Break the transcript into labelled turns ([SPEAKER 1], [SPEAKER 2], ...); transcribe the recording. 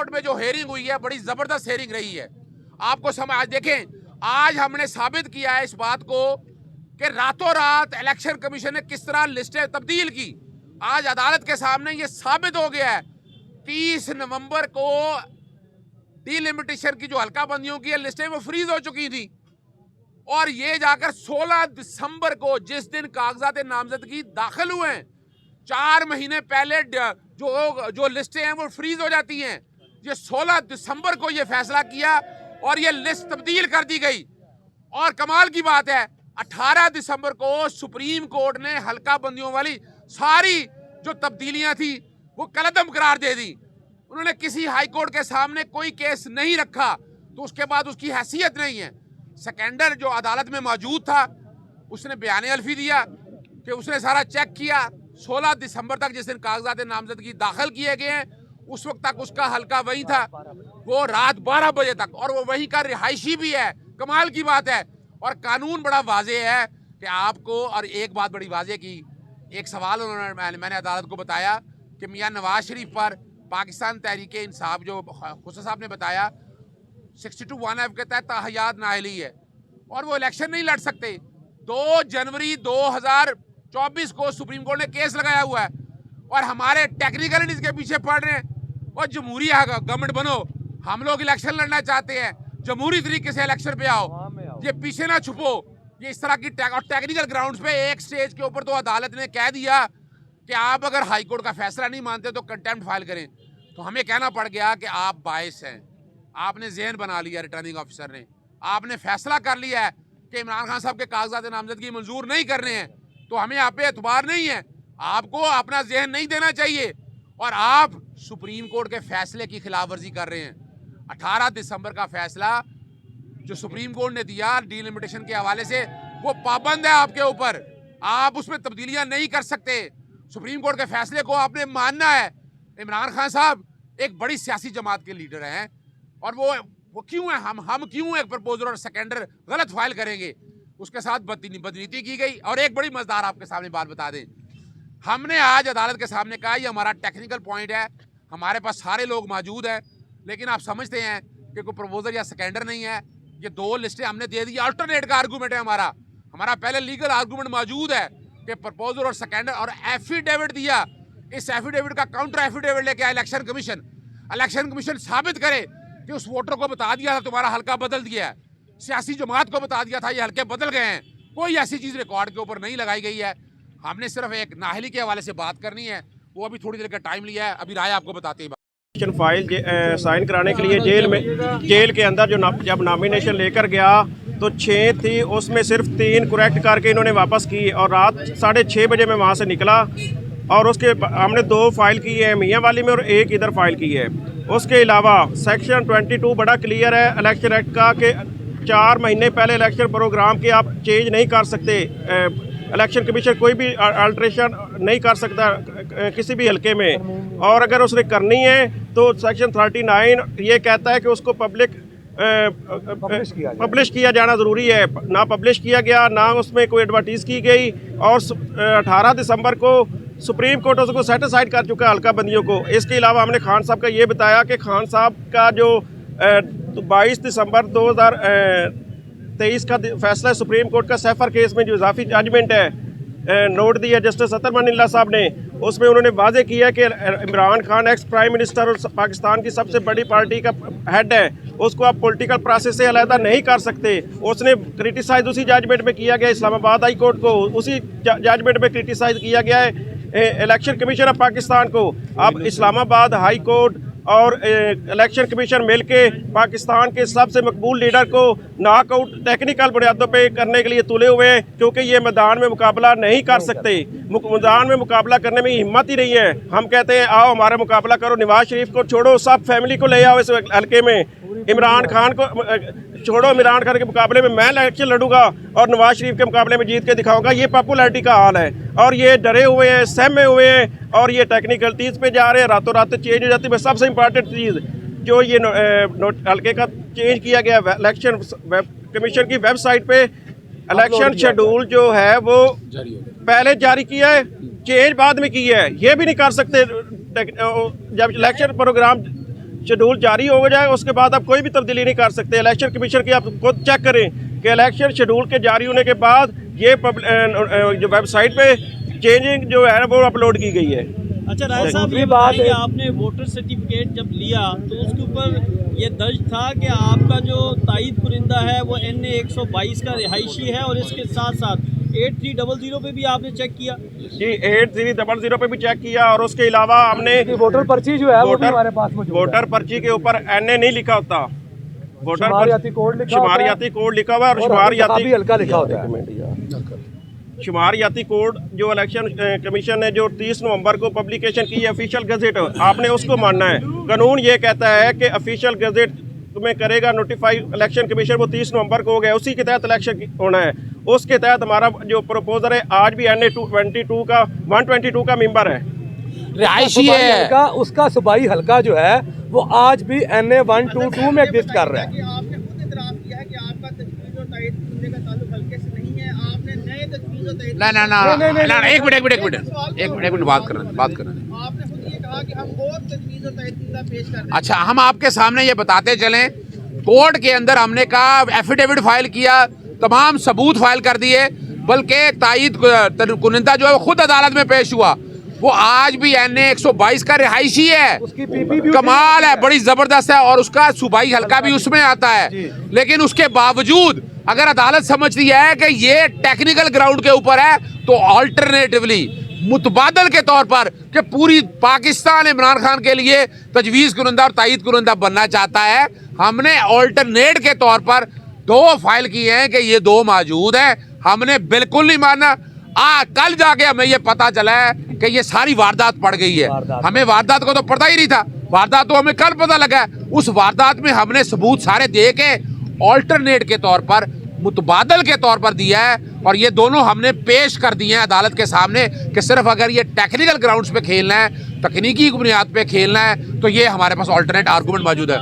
[SPEAKER 1] Court में जो hearing हुई है बड़ी जबरदस्त हेयरिंग रही है। आपको समझ, आज देखें, आज हमने साबित किया है इस बात को कि रातों रात इलेक्शन कमीशन ने किस तरह लिस्टें तब्दील की। आज अदालत के सामने ये साबित हो गया है। 30 नवंबर को डिलिमिटेशन की जो हल्का बंदियों की लिस्टें वो फ्रीज हो चुकी थी, और ये जाकर 16 दिसंबर को जिस दिन कागजात नामजदगी दाखिल हुए हैं, 4 महीने पहले जो लिस्टें हैं वो फ्रीज हो जाती हैं। ये 16 दिसंबर को ये फैसला किया और ये लिस्ट तब्दील कर दी गई। और कमाल की बात है, 18 दिसंबर को सुप्रीम कोर्ट ने हल्का बंदियों वाली सारी जो तब्दीलियां थी वो कलअदम करार दे दी। उन्होंने किसी हाई कोर्ट के सामने कोई केस नहीं रखा, तो उसके बाद उसकी हैसियत नहीं है। सेकेंडर जो अदालत में मौजूद था उसने बयान अल्फी दिया कि उसने सारा चेक किया। 16 दिसंबर तक जिस दिन कागजात नामजदगी दाखिल किए गए हैं उस वक्त तक उसका हल्का वही था, वो रात 12 बजे तक, और वो वहीं का रिहायशी भी है। कमाल की बात है। और कानून बड़ा वाजे है कि आपको, और एक बात बड़ी वाजे की, एक सवाल उन्होंने मैंने अदालत को बताया कि मियां नवाज शरीफ पर पाकिस्तान तहरीक इंसाफ जो खुशा साहब ने बताया 62(1) के तहत ताहयात नाअहली है और वो इलेक्शन नहीं लड़ सकते। 2 जनवरी 2024 को सुप्रीम कोर्ट ने केस लगाया हुआ है और हमारे टेक्निकलिटीज के पीछे पड़ रहे हैं। और जमहूरी गवर्नमेंट बनो, हम लोग इलेक्शन लड़ना चाहते हैं, जमहूरी तरीके से इलेक्शन पे आओ, ये पीछे ना छुपो। ये इस तरह की टेक्निकल ग्राउंड्स पे एक स्टेज के ऊपर तो अदालत ने कह दिया कि आप अगर हाई कोर्ट का फैसला नहीं मानते तो कंटेम्प्ट फाइल करें। तो हमें कहना पड़ गया कि आप बायस हैं, आपने जहन बना लिया, रिटर्निंग ऑफिसर ने आपने फैसला कर लिया है कि इमरान खान साहब के कागजात नामजदगी मंजूर नहीं करने हैं, तो हमें आप पे एतबार नहीं है, आपको अपना जहन नहीं देना चाहिए, और आप सुप्रीम कोर्ट के फैसले की खिलाफ वर्जी कर रहे हैं। 18 दिसंबर का फैसला जो सुप्रीम कोर्ट ने दिया डिलिमिटेशन के हवाले से वो पाबंद है आपके ऊपर, आप उसमें तब्दीलियां नहीं कर सकते। सुप्रीम कोर्ट के फैसले को आपने मानना है। इमरान खान साहब एक बड़ी सियासी जमात के लीडर हैं और वो क्यों है, हम क्यों एक प्रपोजल और सेकेंडर गलत फाइल करेंगे। उसके साथ बदनीति की गई। और एक बड़ी मजेदार आपके सामने बात बता दें, हमने आज अदालत के सामने कहा ये हमारा टेक्निकल पॉइंट है, हमारे पास सारे लोग मौजूद हैं, लेकिन आप समझते हैं कि कोई प्रपोजल या सेकेंडर नहीं है। ये 2 लिस्टें हमने दे दी, अल्टरनेट का आर्गूमेंट है हमारा पहले लीगल आर्गूमेंट मौजूद है कि प्रपोजल और सेकेंडर, और एफिडेविट दिया। इस एफिडेविट का काउंटर एफिडेविट लेके आया इलेक्शन कमीशन साबित करे कि उस वोटर को बता दिया था तुम्हारा हल्का बदल दिया है, सियासी जमात को बता दिया था ये हल्के बदल गए हैं। कोई ऐसी चीज रिकॉर्ड के ऊपर नहीं लगाई गई है। हमने सिर्फ एक नाअहली के हवाले से बात करनी है, वो अभी थोड़ी देर का टाइम लिया है, अभी राय आपको बताते हैं।
[SPEAKER 2] फाइल साइन कराने के लिए जेल के अंदर जब नॉमिनेशन लेकर गया तो 6 थी, उसमें सिर्फ 3 करेक्ट करके इन्होंने वापस की और रात 6:30 बजे मैं वहाँ से निकला और उसके हमने 2 फाइल की है मियाँ वाली में और 1 इधर फाइल की है। उसके अलावा सेक्शन 22 बड़ा क्लियर है इलेक्शन एक्ट का कि 4 महीने पहले इलेक्शन प्रोग्राम के आप चेंज नहीं कर सकते। इलेक्शन कमीशन कोई भी अल्ट्रेशन नहीं कर सकता किसी भी हल्के में, और अगर उसने करनी है तो सेक्शन 39 ये कहता है कि उसको पब्लिश किया जाना ज़रूरी है। ना पब्लिश किया गया, ना उसमें कोई एडवर्टीज़ की गई, और 18 दिसंबर को सुप्रीम कोर्ट उसको सेटिसाइड कर चुका है हल्का बंदियों को। इसके अलावा हमने खान साहब का ये बताया कि खान साहब का जो 22 दिसंबर 2023 का फैसला सुप्रीम कोर्ट का सैफर केस में जो इजाफी जजमेंट है नोट दिया जस्टिस अतर मनिल्ला साहब ने, उसमें उन्होंने वाजे किया कि Imran Khan ex prime minister और पाकिस्तान की सबसे बड़ी पार्टी का हेड है, उसको आप पॉलिटिकल प्रोसेस से अलहदा नहीं कर सकते। उसने क्रिटिसाइज उसी जजमेंट में किया गया, इस्लामाबाद हाई कोर्ट को उसी जजमेंट में क्रिटिसाइज किया गया है इलेक्शन कमीशन ऑफ पाकिस्तान को। अब इस्लामाबाद हाई कोर्ट और इलेक्शन कमीशन मिलके पाकिस्तान के सबसे मकबूल लीडर को नॉकआउट टेक्निकल बुनियादों पे करने के लिए तुले हुए हैं, क्योंकि ये मैदान में मुकाबला नहीं कर सकते। मैदान में मुकाबला करने में हिम्मत ही नहीं है। हम कहते हैं आओ हमारा मुकाबला करो, नवाज शरीफ को छोड़ो, सब फैमिली को ले आओ इस हल्के में, इमरान खान को छोड़ो, इमरान खान के मुकाबले में मैं इलेक्शन लड़ूंगा और नवाज शरीफ के मुकाबले में जीत के दिखाऊंगा। ये पॉपुलैरिटी का हाल है और ये डरे हुए हैं, सहमे हुए हैं और ये टेक्निकल चीज़ पे जा रहे हैं, रातों रात चेंज हो जाती है। सबसे इंपॉर्टेंट चीज़ जो ये हल्के का चेंज किया गया इलेक्शन कमीशन की वेबसाइट पे, इलेक्शन शेड्यूल जो है वो पहले जारी किया है, चेंज बाद में किया है। ये भी नहीं कर सकते जब इलेक्शन प्रोग्राम शेड्यूल जारी हो जाए उसके बाद आप कोई भी तब्दीली नहीं कर सकते। इलेक्शन कमीशन की आप खुद चेक करें कि इलेक्शन शेड्यूल के जारी होने के बाद ये जो वेबसाइट पे चेंजिंग जो है वो अपलोड की गई है।
[SPEAKER 3] अच्छा राय साहब, ये बताइए आपने वोटर सर्टिफिकेट जब लिया तो उसके ऊपर ये दर्ज था कि आपका जो तायद कुरिंदा है वो NA 122 का रिहायशी है, और इसके साथ साथ 8300 पे भी आपने चेक किया?
[SPEAKER 2] जी 8300 पे भी चेक किया, और उसके अलावा हमने
[SPEAKER 4] वोटर पर्ची जो है वो भी हमारे पास मौजूद है।
[SPEAKER 2] वोटर पर्ची के ऊपर NA नहीं लिखा होता, वोटर
[SPEAKER 4] शुमारियाती कोड लिखा होता है,
[SPEAKER 2] शुमारियाती कोड लिखा हुआ है, और शुमारियाती
[SPEAKER 4] हल्का लिखा होता है।
[SPEAKER 2] शुमारियाती कोड जो इलेक्शन कमीशन ने जो 30 नवंबर को पब्लिकेशन की है ऑफिशियल गजेट, आपने उसको मानना है। कानून ये कहता है कि ऑफिशियल गजेट तुम्हें करेगा नोटिफाई इलेक्शन कमीशन, वो 30 नवंबर को हो गया, उसी के तहत इलेक्शन होना है। उसके तहत हमारा जो प्रपोजल है आज भी NA 122 का मेंबर है,
[SPEAKER 1] रिहायशी है।
[SPEAKER 4] उसका सूबाई हल्का जो है वो आज भी NA 122 में एग्जिस्ट कर रहा है।
[SPEAKER 3] आपने खुद इतराफ़ किया है कि आपका तजवीज़ और तायद करने का ताल्लुक हल्के से नहीं है, आपने नए तजवीज़ और तायद
[SPEAKER 1] ना एक मिनट बात करना
[SPEAKER 3] आपने खुद ये कहा कि हम और तजवीज़ और तायद पेश कर रहे हैं।
[SPEAKER 1] अच्छा, हम आपके सामने ये बताते चलें, कोर्ट के अंदर हमने कहा एफिडेविट फाइल किया, तमाम सबूत फाइल कर दिए, बल्कि तायद कुनिंदा जो है वो खुद अदालत में पेश हुआ, वो आज भी NA 122 का रिहायशी है।
[SPEAKER 4] उसकी PP भी
[SPEAKER 1] कमाल है, बड़ी जबरदस्त है, और उसका सूबाई हल्का भी उसमें आता है। लेकिन उसके बावजूद अगर अदालत समझती है कि ये टेक्निकल ग्राउंड के ऊपर है, तो ऑल्टरनेटिवली मुतबादल के तौर पर कि पूरी पाकिस्तान इमरान खान के लिए तजवीज़ कुनिंदा और तायद कुनिंदा बनना चाहता है, हमने ऑल्टरनेट के तौर पर 2 फाइल किए हैं कि ये 2 मौजूद हैं। हमने बिल्कुल नहीं माना। कल जाके हमें ये पता चला है कि ये सारी वारदात पड़ गई है। हमें वारदात को तो पता ही नहीं था, वारदात तो हमें कल पता लगा है। उस वारदात में हमने सबूत सारे दे के ऑल्टरनेट के तौर पर, मुतबादल के तौर पर दिया है, और ये दोनों हमने पेश कर दिए हैं अदालत के सामने कि सिर्फ अगर ये टेक्निकल ग्राउंड्स पे खेलना है, तकनीकी बुनियाद पे खेलना है, तो ये हमारे पास ऑल्टरनेट आर्गूमेंट मौजूद है।